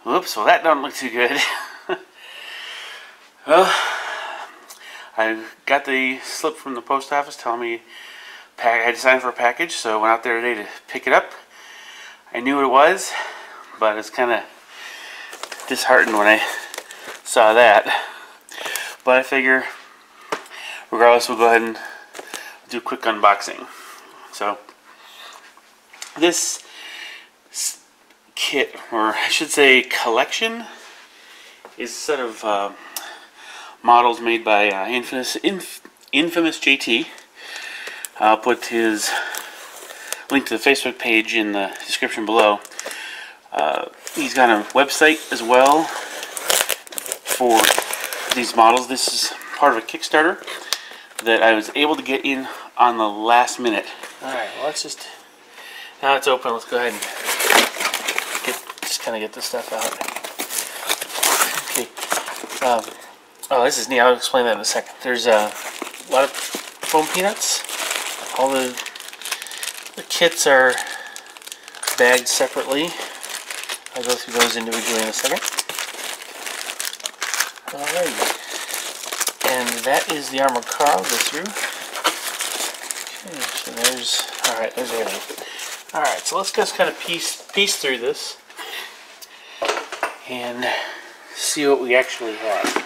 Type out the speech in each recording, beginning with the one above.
Whoops, well that don't look too good. Well, I got the slip from the post office telling me I had to sign for a package, so I went out there today to pick it up. I knew what it was, but it's kind of disheartened when I saw that. But I figure, regardless, we'll go ahead and do a quick unboxing. So, this kit, or I should say collection, is a set of models made by InfamousJT. I'll put his link to the Facebook page in the description below. He's got a website as well for these models. This is part of a Kickstarter that I was able to get in on the last minute. Alright, well let's just, now it's open, let's go ahead and just kind of get this stuff out. Okay. Oh, this is neat. I'll explain that in a second. There's a lot of foam peanuts. All the kits are bagged separately. I'll go through those individually in a second. Alright. And that is the armored car. I'll go through. Okay, so there's, alright, there's everything. Alright, so let's just kind of piece through this and see what we actually have.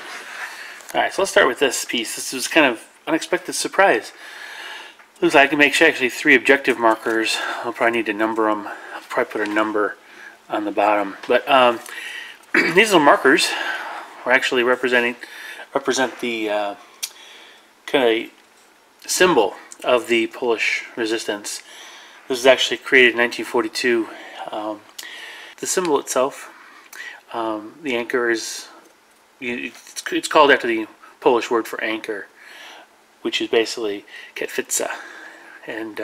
Alright, so let's start with this piece. This was kind of unexpected surprise. Looks like I can make actually 3 objective markers. I'll probably need to number them. I'll probably put a number on the bottom. But these little markers are actually represent the kind of symbol of the Polish resistance. This was actually created in 1942. The symbol itself, the anchor is, it's called after the Polish word for anchor, which is basically Kotwica. And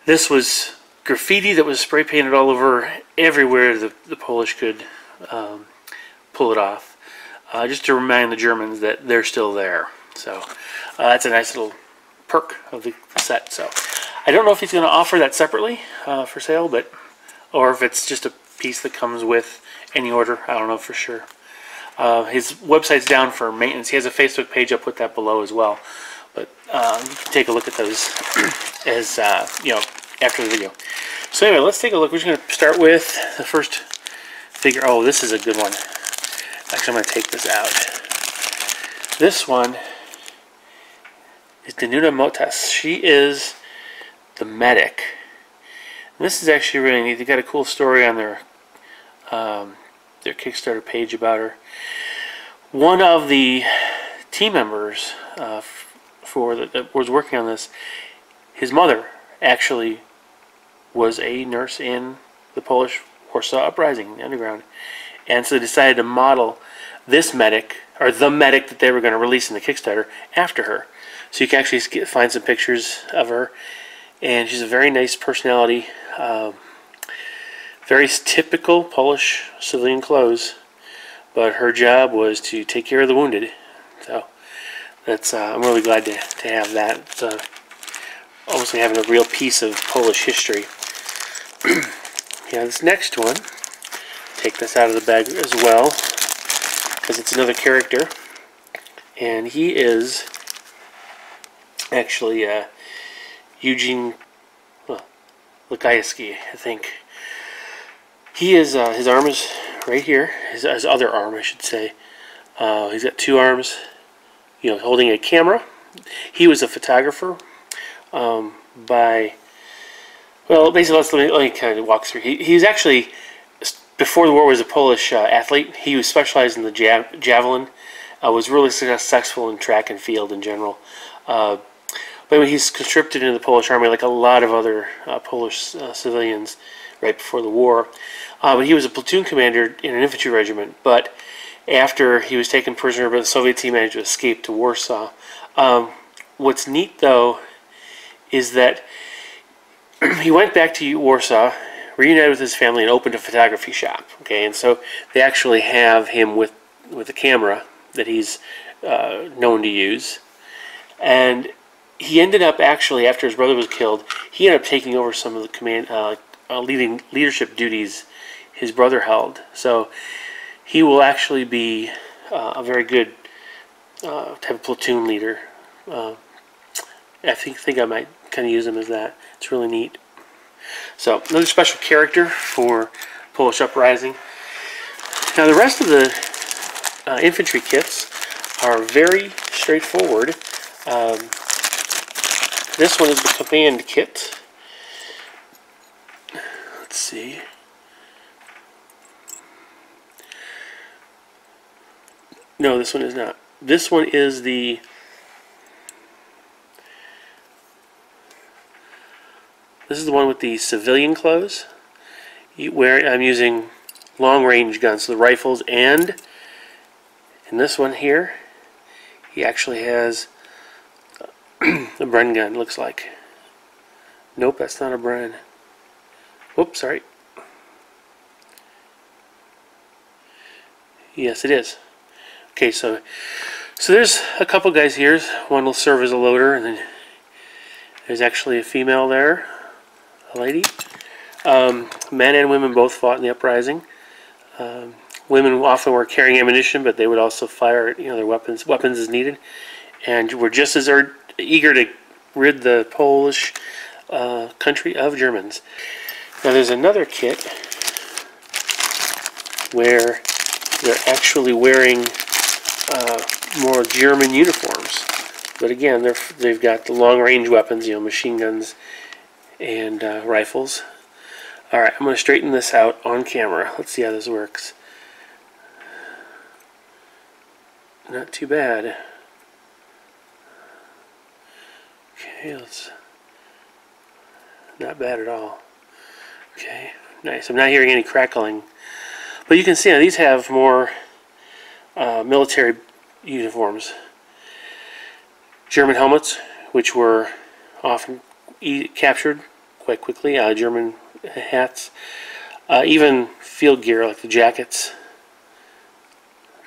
this was graffiti that was spray painted all over everywhere the Polish could pull it off, just to remind the Germans that they're still there. So that's a nice little perk of the set. So I don't know if he's going to offer that separately for sale, but or if it's just a piece that comes with any order. I don't know for sure. His website's down for maintenance. He has a Facebook page. I'll put that below as well. But you can take a look at those as you know, after the video. So anyway, let's take a look. We're just going to start with the first figure. Oh, this is a good one. Actually, I'm going to take this out. This one is Danuta Motas. She is the medic. And this is actually really neat. They got a cool story on their Kickstarter page about her. One of the team members that was working on this, his mother actually was a nurse in the Polish Warsaw Uprising, the underground, and so they decided to model this medic, or the medic that they were going to release in the Kickstarter, after her. So you can actually find some pictures of her, and she's a very nice personality, very typical Polish civilian clothes, but her job was to take care of the wounded. So that's I'm really glad to have that. It's almost like having a real piece of Polish history. Yeah, this next one, take this out of the bag as well, because it's another character, and he is actually Eugeniusz Lokajski, I think. He is, his arm is right here, his other arm I should say. He's got 2 arms, you know, holding a camera. He was a photographer well, basically, let me kind of walk through. He's actually, before the war, was a Polish athlete. He was specialized in the javelin, was really successful in track and field in general. But when he's conscripted into the Polish army, like a lot of other Polish civilians right before the war. But he was a platoon commander in an infantry regiment, but after he was taken prisoner by the Soviet team, managed to escape to Warsaw. What's neat, though, is that he went back to Warsaw, reunited with his family, and opened a photography shop. Okay, and so they actually have him with a camera that he's known to use. And he ended up actually, after his brother was killed, he ended up taking over some of the command, leadership duties his brother held. So he will actually be a very good type of platoon leader. I think I might kind of use him as that. It's really neat. So another special character for Polish Uprising. Now the rest of the infantry kits are very straightforward. This one is the command kit. Let's see. No, this one is not. This one is the one with the civilian clothes, where I'm using long-range guns, so the rifles, and in this one here, he actually has a Bren gun, looks like. Nope, that's not a Bren. Whoops, sorry. Yes, it is. Okay, so there's a couple guys here. One will serve as a loader, and then there's actually a female there, a lady. Men and women both fought in the uprising. Women often were carrying ammunition, but they would also fire, their weapons as needed, and were just as eager to rid the Polish country of Germans. Now there's another kit where they're actually wearing more German uniforms, but again they've got the long-range weapons, machine guns and rifles. Alright, I'm going to straighten this out on camera. Let's see how this works. Not too bad. Okay, not bad at all. Okay, nice. I'm not hearing any crackling. But you can see now these have more military uniforms. German helmets, which were often captured quite quickly. German hats. Even field gear like the jackets.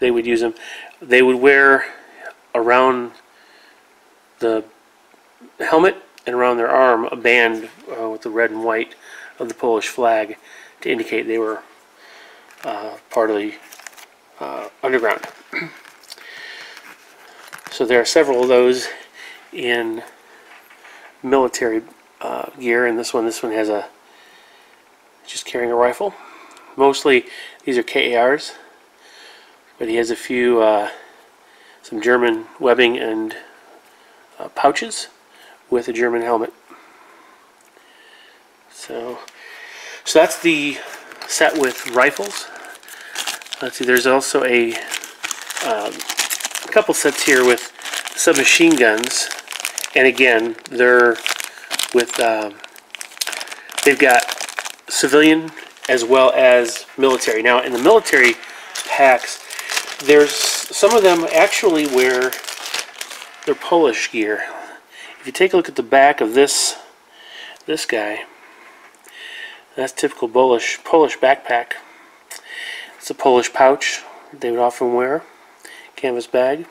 They would use them. They would wear around the helmet and around their arm a band with the red and white of the Polish flag to indicate they were part of the underground. So there are several of those in military gear, and this one has just carrying a rifle. Mostly these are KARs, but he has a few some German webbing and pouches with a German helmet. So that's the set with rifles. Let's see, there's also a couple sets here with submachine guns, and again they're with they've got civilian as well as military. Now in the military packs, there's some of them actually wear their Polish gear. If you take a look at the back of this guy, that's typical Polish backpack. It's a Polish pouch they would often wear, canvas bag.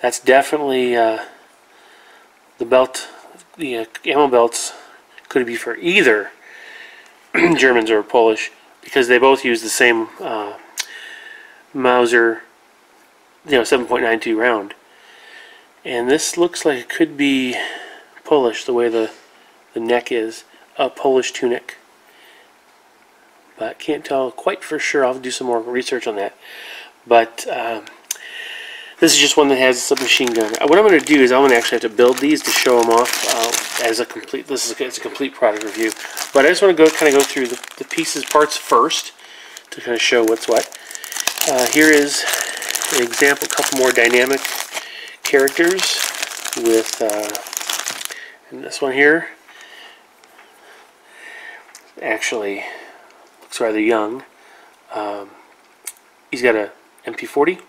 That's definitely the belt. The ammo belts could be for either Germans or Polish, because they both use the same Mauser, 7.92 round. And this looks like it could be Polish, the way the neck is, a Polish tunic. But can't tell quite for sure. I'll do some more research on that. But this is just one that has a submachine gun. What I'm going to do is I'm going to actually have to build these to show them off as a complete. It's a complete product review. But I just want to kind of go through the pieces, parts first, to kind of show what's what. Here is an example, a couple more dynamic characters with and this one here actually looks rather young. He's got a MP40,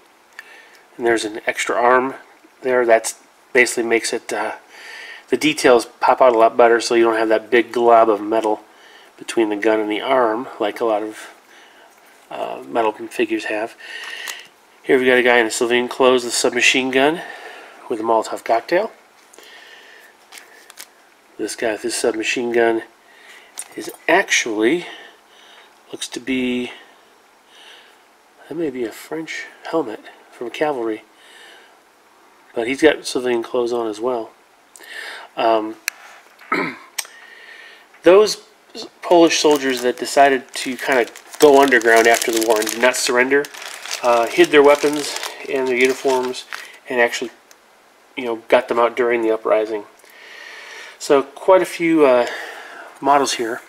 and there's an extra arm there. That's basically makes it the details pop out a lot better, so you don't have that big glob of metal between the gun and the arm like a lot of metal figures have. Here we got a guy in a civilian clothes with a submachine gun with a Molotov cocktail. This guy with his submachine gun is actually Looks to be, that may be a French helmet from cavalry, but he's got civilian clothes on as well. Those Polish soldiers that decided to kind of go underground after the war and did not surrender, hid their weapons and their uniforms, and actually, got them out during the uprising. So quite a few models here.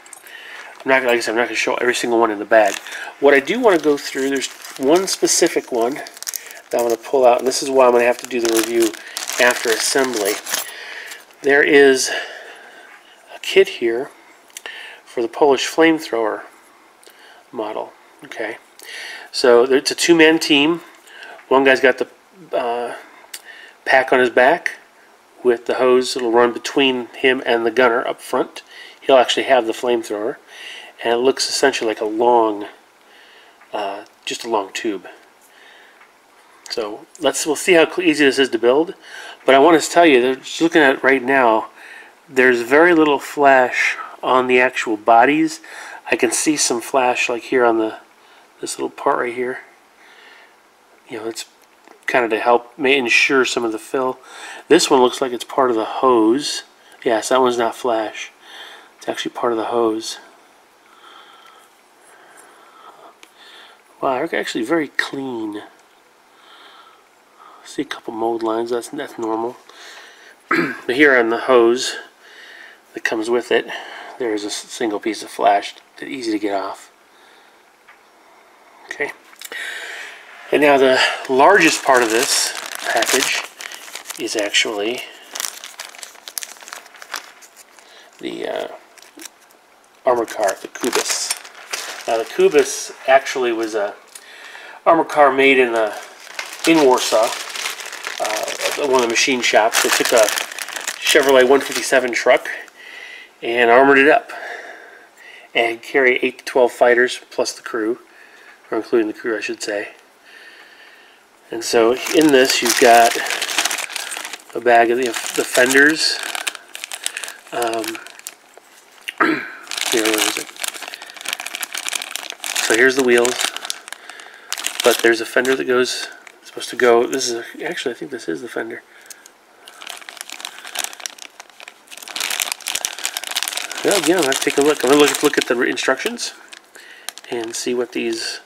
Like I said, I'm not going to show every single one in the bag. What I do want to go through, there's one specific one that I'm going to pull out, and this is why I'm going to have to do the review after assembly. There is a kit here for the Polish Flamethrower model. Okay, so it's a two-man team. One guy's got the pack on his back with the hose that'll run between him and the gunner up front. He'll actually have the flamethrower, and it looks essentially like a long, just a long tube. So we'll see how easy this is to build. But I want to tell you that just looking at it right now, there's very little flash on the actual bodies. I can see some flash like here on this little part right here. It's kind of to help ensure some of the fill. This one looks like it's part of the hose. Yes, that one's not flash. It's actually part of the hose. Wow, they're actually very clean. See a couple mold lines. That's normal. But here on the hose that comes with it, there is a single piece of flash that's easy to get off. Okay. And now the largest part of this package is actually the armored car, the Kubus. Now the Kubus actually was a armored car made in Warsaw, one of the machine shops. They took a Chevrolet 157 truck and armored it up and carry 8 to 12 fighters plus the crew, or including the crew I should say. And so in this you've got a bag of the fenders. Here, where is it? So here's the wheels, but there's a fender that goes, supposed to go, this is, actually I think this is the fender. Well, again, I'll have to take a look. I'm going to look at the instructions and see what these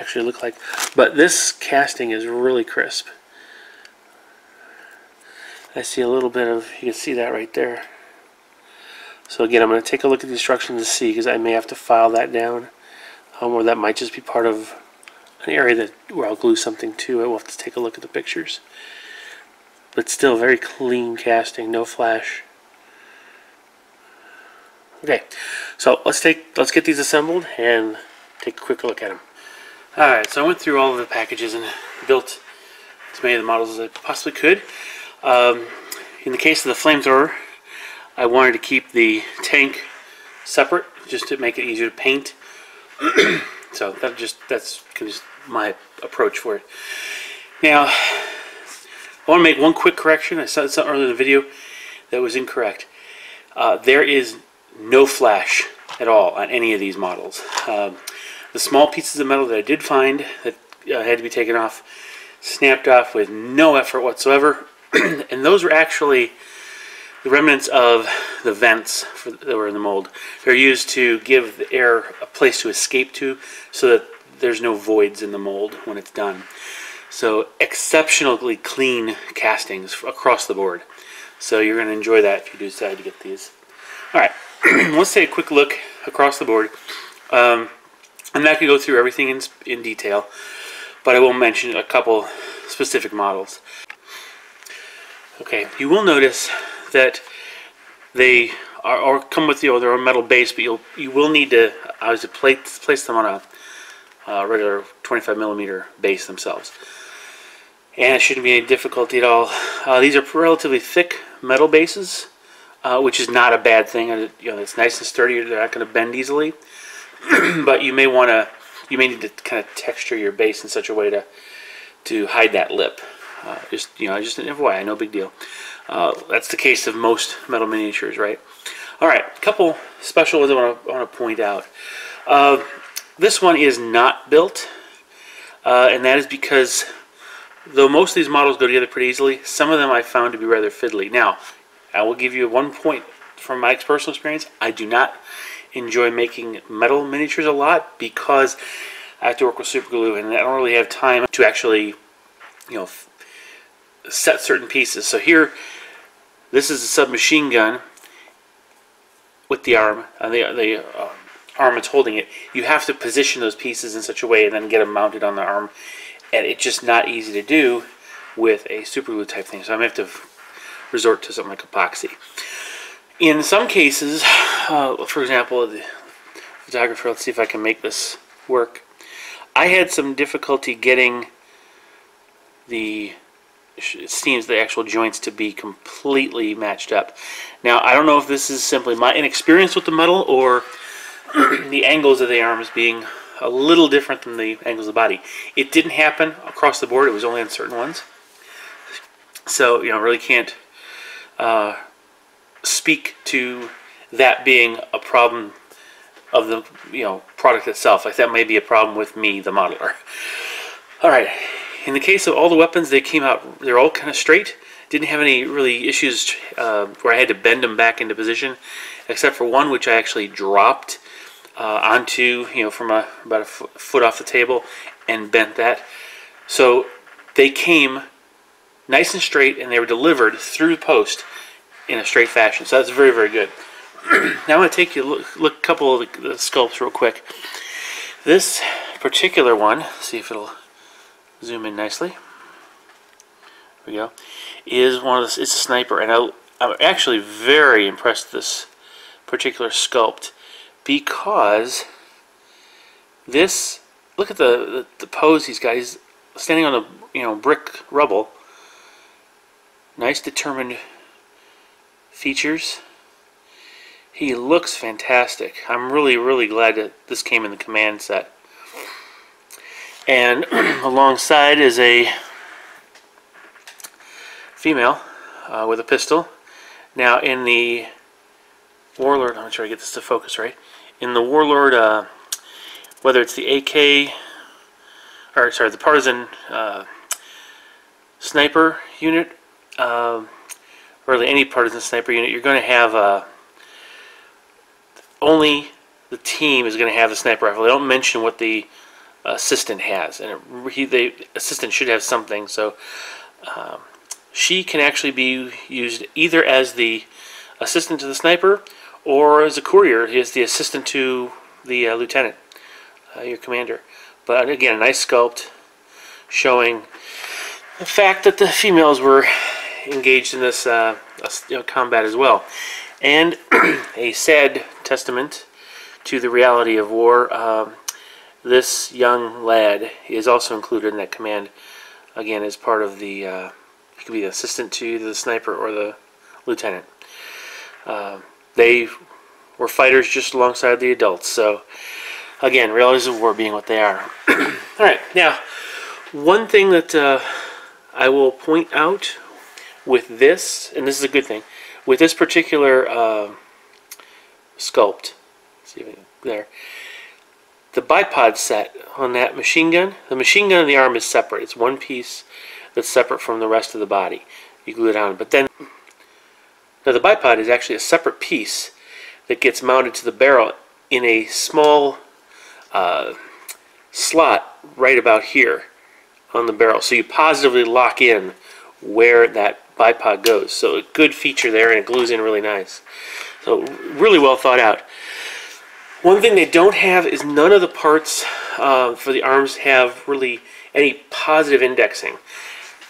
actually look like. But this casting is really crisp. I see a little bit of, you can see that right there. So again, I'm going to take a look at the instructions to see, because I may have to file that down, or that might just be part of an area where I'll glue something to it. We'll have to take a look at the pictures. But still very clean casting, no flash. Okay, so let's get these assembled and take a quick look at them. Alright, so I went through all of the packages and built as many of the models as I possibly could. In the case of the flamethrower, I wanted to keep the tank separate just to make it easier to paint. So that's just my approach for it. Now, I want to make one quick correction. I said something earlier in the video that was incorrect. There is no flash at all on any of these models. The small pieces of metal that I did find that had to be taken off, snapped off with no effort whatsoever. And those were actually the remnants of the vents that were in the mold. They're used to give the air a place to escape to, so that there's no voids in the mold when it's done. So exceptionally clean castings across the board. So you're going to enjoy that if you do decide to get these. Alright, let's take a quick look across the board. I'm not going to go through everything in detail, but I will mention a couple specific models. Okay, you will notice that they come with their own metal base, but you will need to obviously place them on a regular 25mm base themselves, and it shouldn't be any difficulty at all. These are relatively thick metal bases, which is not a bad thing. It's nice and sturdy. They're not going to bend easily, but you may need to kind of texture your base in such a way to hide that lip. Just an FYI, no big deal. That's the case of most metal miniatures, right? All right, a couple special ones I want to point out. This one is not built, and that is because though most of these models go together pretty easily, some of them I found to be rather fiddly. Now, I will give you one point from my personal experience. I do not enjoy making metal miniatures a lot because I have to work with super glue, and I don't really have time to actually, set certain pieces. So here, this is a submachine gun with the arm, and the arm that's holding it. You have to position those pieces in such a way and then get them mounted on the arm, and it's just not easy to do with a super glue type thing. So I'm going to have to resort to something like epoxy. In some cases, for example, the photographer, let's see if I can make this work. I had some difficulty getting the actual joints to be completely matched up. Now, I don't know if this is simply my inexperience with the metal or the angles of the arms being a little different than the angles of the body. It didn't happen across the board. It was only on certain ones. So, really can't speak to that being a problem of the product itself. Like that may be a problem with me, the modeler. All right. In the case of all the weapons, they came out. They're all kind of straight. Didn't have any really issues where I had to bend them back into position, except for one which I actually dropped onto from about a foot off the table and bent that. So they came nice and straight, and they were delivered through post in a straight fashion. So that's very, very good. Now I'm going to take you look a couple of the sculpts real quick. This particular one, see if it'll zoom in nicely. There we go. Is one of the, it's a sniper, and I'm actually very impressed with this particular sculpt because this. Look at the pose he's got. He's standing on the brick rubble. Nice determined features. He looks fantastic. I'm really, really glad that this came in the command set. And alongside is a female with a pistol. Now in the Warlord, I'm trying to get this to focus right. In the Warlord, whether it's the AK, or sorry, the Partisan sniper unit, or really any Partisan sniper unit, you're going to have only the team is going to have the sniper rifle. They don't mention what the assistant has, and the assistant should have something. So she can actually be used either as the assistant to the sniper or as a courier. He is the assistant to the lieutenant, your commander. But again, a nice sculpt showing the fact that the females were engaged in this combat as well. And a sad testament to the reality of war. This young lad is also included in that command. Again, as part of the, he could be the assistant to the sniper or the lieutenant. They were fighters just alongside the adults. So, again, realities of war being what they are. All right, now, one thing that I will point out with this, and this is a good thing, with this particular sculpt, let's see if there, the bipod set on that machine gun, the machine gun and the arm is separate. It's one piece that's separate from the rest of the body. You glue it on, but then now the bipod is actually a separate piece that gets mounted to the barrel in a small slot right about here on the barrel. So you positively lock in where that bipod goes. So a good feature there, and it glues in really nice. So really well thought out. One thing they don't have is none of the parts for the arms have really any positive indexing.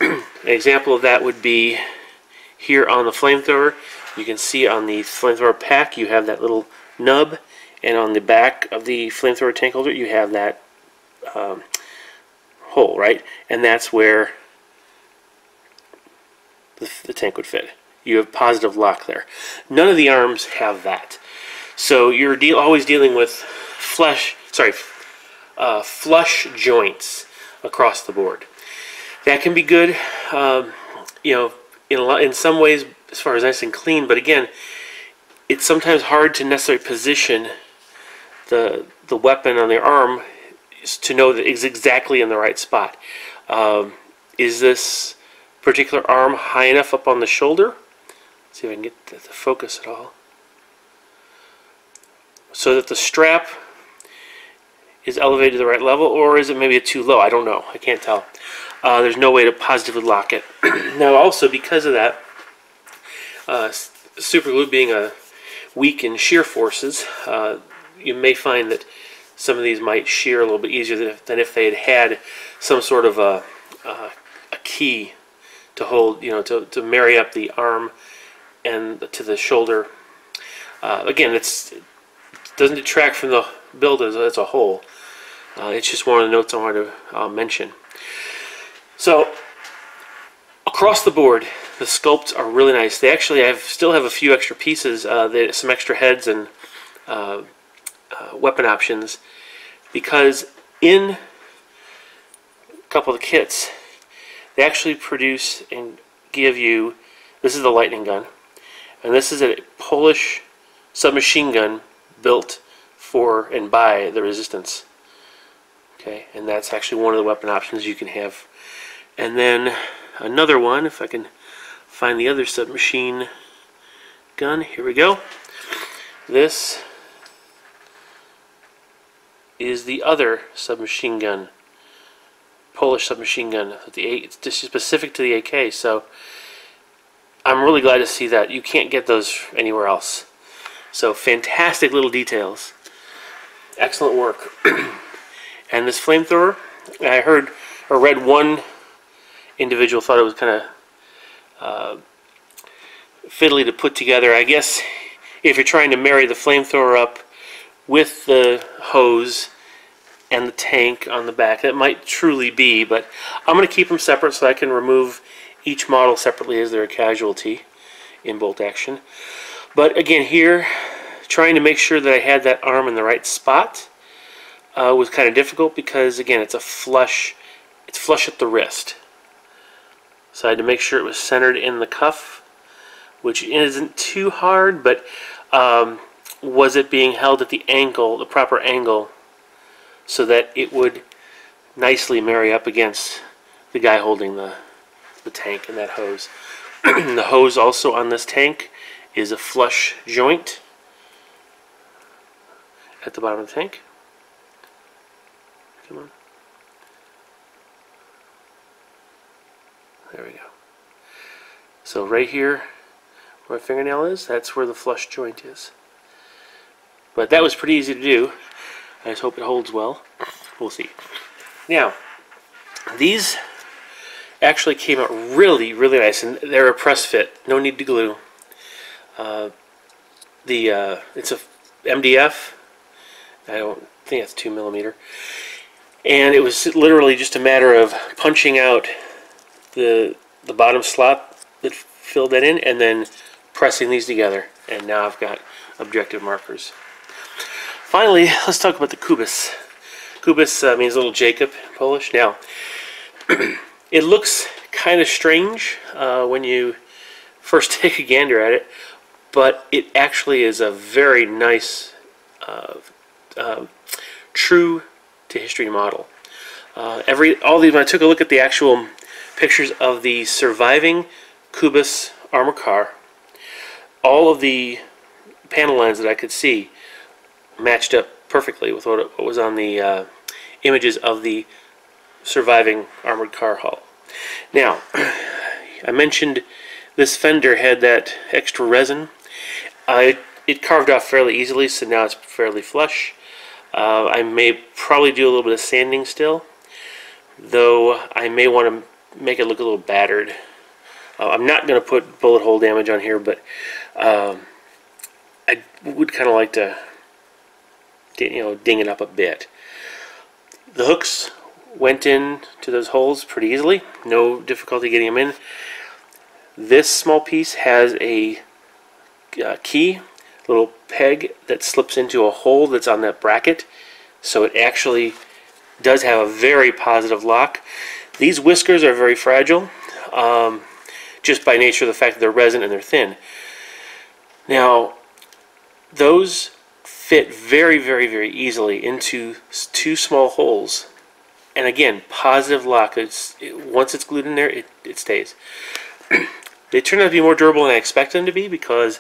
An example of that would be here on the flamethrower. You can see on the flamethrower pack you have that little nub, and on the back of the flamethrower tank holder you have that hole, right? And that's where the tank would fit. You have positive lock there. None of the arms have that. So you're always dealing with flush joints across the board. That can be good, in some ways as far as nice and clean, but again, it's sometimes hard to necessarily position the weapon on the arm is to know that it's exactly in the right spot. Is this particular arm high enough up on the shoulder? Let's see if I can get the focus at all. So that the strap is elevated to the right level, or is it maybe too low? I don't know. I can't tell. There's no way to positively lock it. Now also, because of that, super glue being weak in shear forces, you may find that some of these might shear a little bit easier than if they had some sort of a key to hold, you know, to marry up the arm and to the shoulder. Again, it doesn't detract from the build as a whole. It's just one of the notes I wanted to mention. So across the board, the sculpts are really nice. They actually still have a few extra pieces, some extra heads and weapon options, because in a couple of the kits they actually produce and give you, this is the lightning gun, and this is a Polish submachine gun built for and by the resistance. Okay, and that's actually one of the weapon options you can have. And then another one, if I can find the other submachine gun, here we go. This is the other submachine gun, Polish submachine gun. It's just specific to the AK, so I'm really glad to see that. You can't get those anywhere else. So fantastic little details. Excellent work. And this flamethrower, I heard or read one individual thought it was kind of fiddly to put together. I guess if you're trying to marry the flamethrower up with the hose and the tank on the back, that might truly be, but I'm going to keep them separate so I can remove each model separately as they're a casualty in bolt action. But again, here, trying to make sure that I had that arm in the right spot was kind of difficult, because again, it's flush at the wrist. So I had to make sure it was centered in the cuff, which isn't too hard, but was it being held at the angle, the proper angle, so that it would nicely marry up against the guy holding the tank and that hose. The hose also on this tank is a flush joint at the bottom of the tank. Come on. There we go. So right here where my fingernail is, that's where the flush joint is. But that was pretty easy to do. I just hope it holds well. We'll see. Now, these actually came out really, really nice, and they're a press fit. No need to glue. It's a MDF. I don't think it's 2mm. And it was literally just a matter of punching out the bottom slot that filled that in, and then pressing these together. And now I've got objective markers. Finally, let's talk about the Kubus. Kubus means little Jacob in Polish. Now, it looks kind of strange when you first take a gander at it, but it actually is a very nice, true to history model. All these, when I took a look at the actual pictures of the surviving Kubus armor car, all of the panel lines that I could see matched up perfectly with what was on the images of the surviving armored car hull. Now, I mentioned this fender had that extra resin. It carved off fairly easily, so now it's fairly flush. I may probably do a little bit of sanding still, though I may want to make it look a little battered. I'm not going to put bullet hole damage on here, but I would kind of like to, ding it up a bit. The hooks went in to those holes pretty easily, no difficulty getting them in. This small piece has a key, little peg that slips into a hole that's on that bracket, so it actually does have a very positive lock. These whiskers are very fragile, just by nature of the fact that they're resin and they're thin. Now, those fit very, very, very easily into two small holes. And again, positive lock. Once it's glued in there, it stays. They turned out to be more durable than I expected them to be, because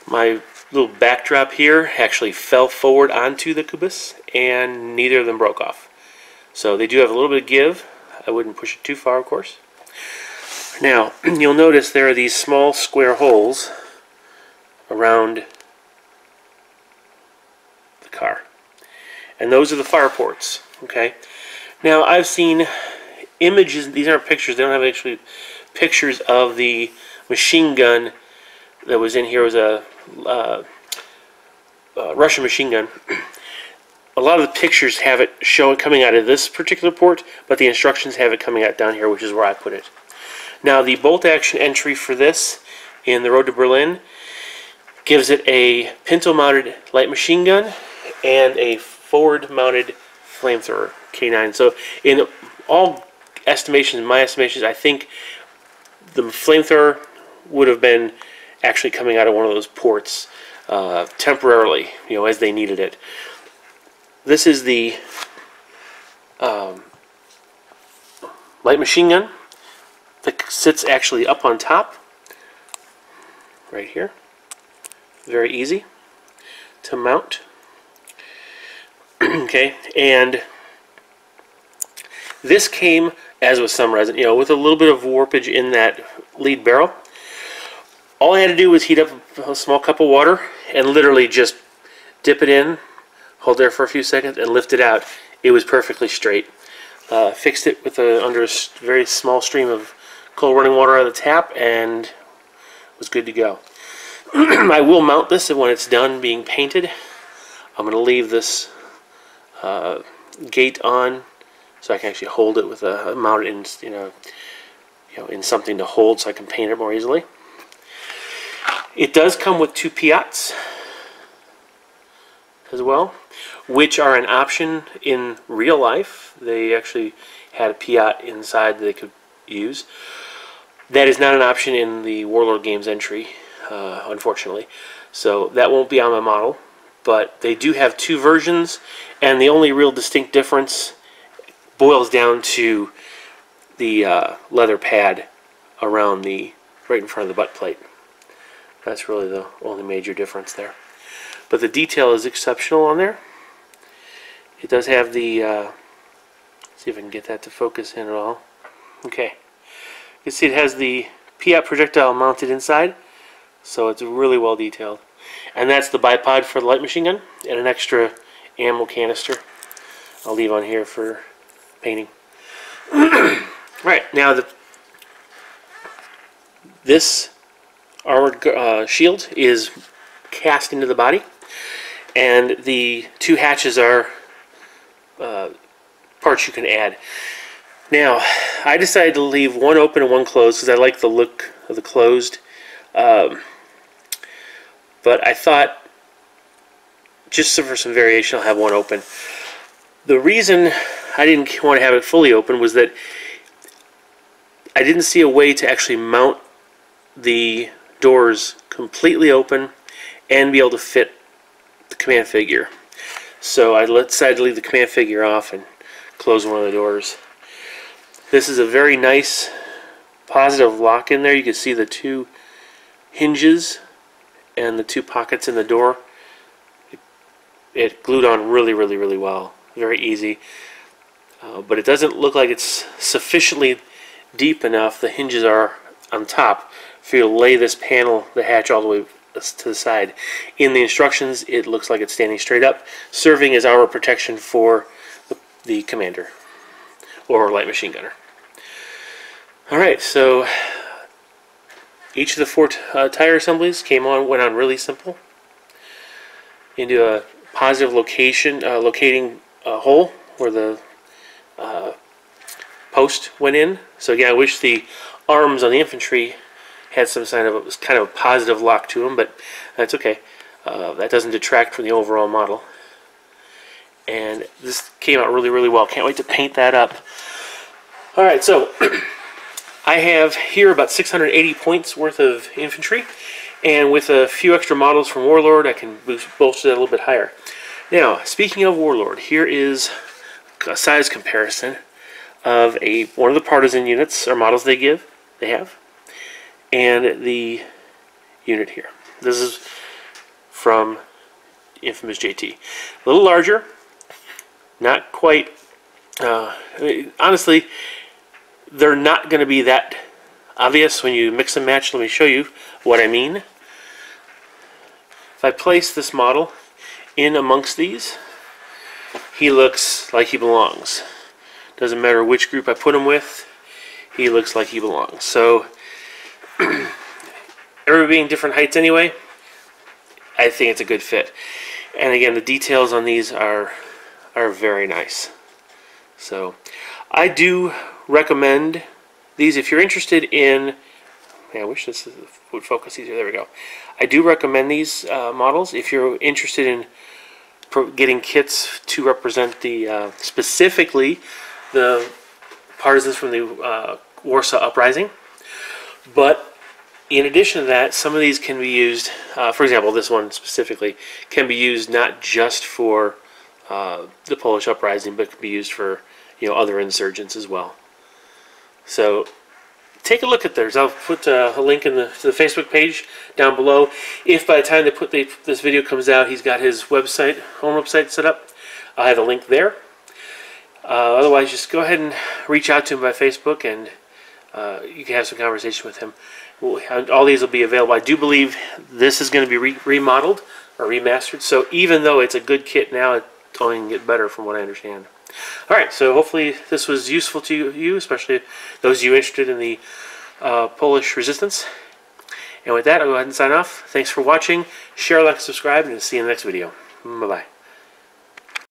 my little backdrop here actually fell forward onto the Kubus, and neither of them broke off. So they do have a little bit of give. I wouldn't push it too far, of course. Now, you'll notice there are these small square holes around the car. And those are the fire ports, okay? Now, I've seen images, these aren't pictures, they don't have actually pictures of the machine gun that was in here. It was a Russian machine gun. A lot of the pictures have it show it coming out of this particular port, but the instructions have it coming out down here, which is where I put it. Now, the bolt action entry for this in the Road to Berlin gives it a pintle-mounted light machine gun and a forward-mounted flamethrower, K9. So in all estimations, my estimations, I think the flamethrower would have been actually coming out of one of those ports temporarily, as they needed it. This is the light machine gun that sits actually up on top, right here. Very easy to mount. Okay, and this came, as with some resin, with a little bit of warpage in that lead barrel. All I had to do was heat up a small cup of water and literally just dip it in, hold there for a few seconds, and lift it out. It was perfectly straight. Fixed it with under a very small stream of cold running water out of the tap, and was good to go. I will mount this when it's done being painted. I'm going to leave this gate on so I can actually hold it with a mount it in, in something to hold, so I can paint it more easily. It does come with 2 PIATs as well, which are an option in real life. They actually had a PIAT inside that they could use. That is not an option in the Warlord Games entry, unfortunately. So that won't be on my model. But they do have 2 versions, and the only real distinct difference boils down to the leather pad around right in front of the butt plate. That's really the only major difference there. But the detail is exceptional on there. It does have the, see if I can get that to focus in at all. Okay. You can see it has the PIAT projectile mounted inside, so it's really well detailed. And that's the bipod for the light machine gun, and an extra ammo canister I'll leave on here for painting. Right, now this armored shield is cast into the body, and the 2 hatches are parts you can add. Now, I decided to leave one open and one closed because I like the look of the closed. But I thought, just for some variation, I'll have one open. The reason I didn't want to have it fully open was that I didn't see a way to actually mount the doors completely open and be able to fit the command figure. So I decided to leave the command figure off and close one of the doors. This is a very nice positive lock in there. You can see the 2 hinges and the 2 pockets in the door. It glued on really, really, really well. Very easy. But it doesn't look like it's sufficiently deep enough. The hinges are on top for you to lay this panel, the hatch, all the way to the side. In the instructions, it looks like it's standing straight up, serving as armor protection for the commander or light machine gunner. Alright, so each of the 4 tire assemblies went on really simple into a positive locating hole where the post went in. So again, I wish the arms on the infantry had some kind of a positive lock to them, but that's okay. That doesn't detract from the overall model. And this came out really, really well. Can't wait to paint that up. Alright, so I have here about 680 points worth of infantry, And with a few extra models from Warlord, I can bolster that a little bit higher. Now, speaking of Warlord, here is a size comparison of one of the partisan units or models they have, and the unit here. This is from InfamousJT. A little larger, not quite. Honestly, they're not going to be that obvious when you mix and match. Let me show you what I mean. If I place this model in amongst these, he looks like he belongs. Doesn't matter which group I put him with, he looks like he belongs. So, everybody being different heights anyway, I think it's a good fit. And again, the details on these are very nice. So, I do recommend these if you're interested in. I wish this would focus easier. There we go. I do recommend these models if you're interested in getting kits to represent the specifically the partisans from the Warsaw Uprising. But in addition to that, some of these can be used. For example, this one specifically can be used not just for the Polish Uprising, but can be used for other insurgents as well. So take a look at theirs. I'll put a link in to the Facebook page down below. If by the time this video comes out, he's got his home website set up, I'll have a link there. Otherwise, just go ahead and reach out to him by Facebook, and you can have some conversation with him. All these will be available. I do believe this is going to be remodeled or remastered, so even though it's a good kit now, it's only going to get better from what I understand. Alright, so hopefully this was useful to you, especially those of you interested in the Polish resistance. And with that, I'll go ahead and sign off. Thanks for watching. Share, like, subscribe, and see you in the next video. Bye-bye.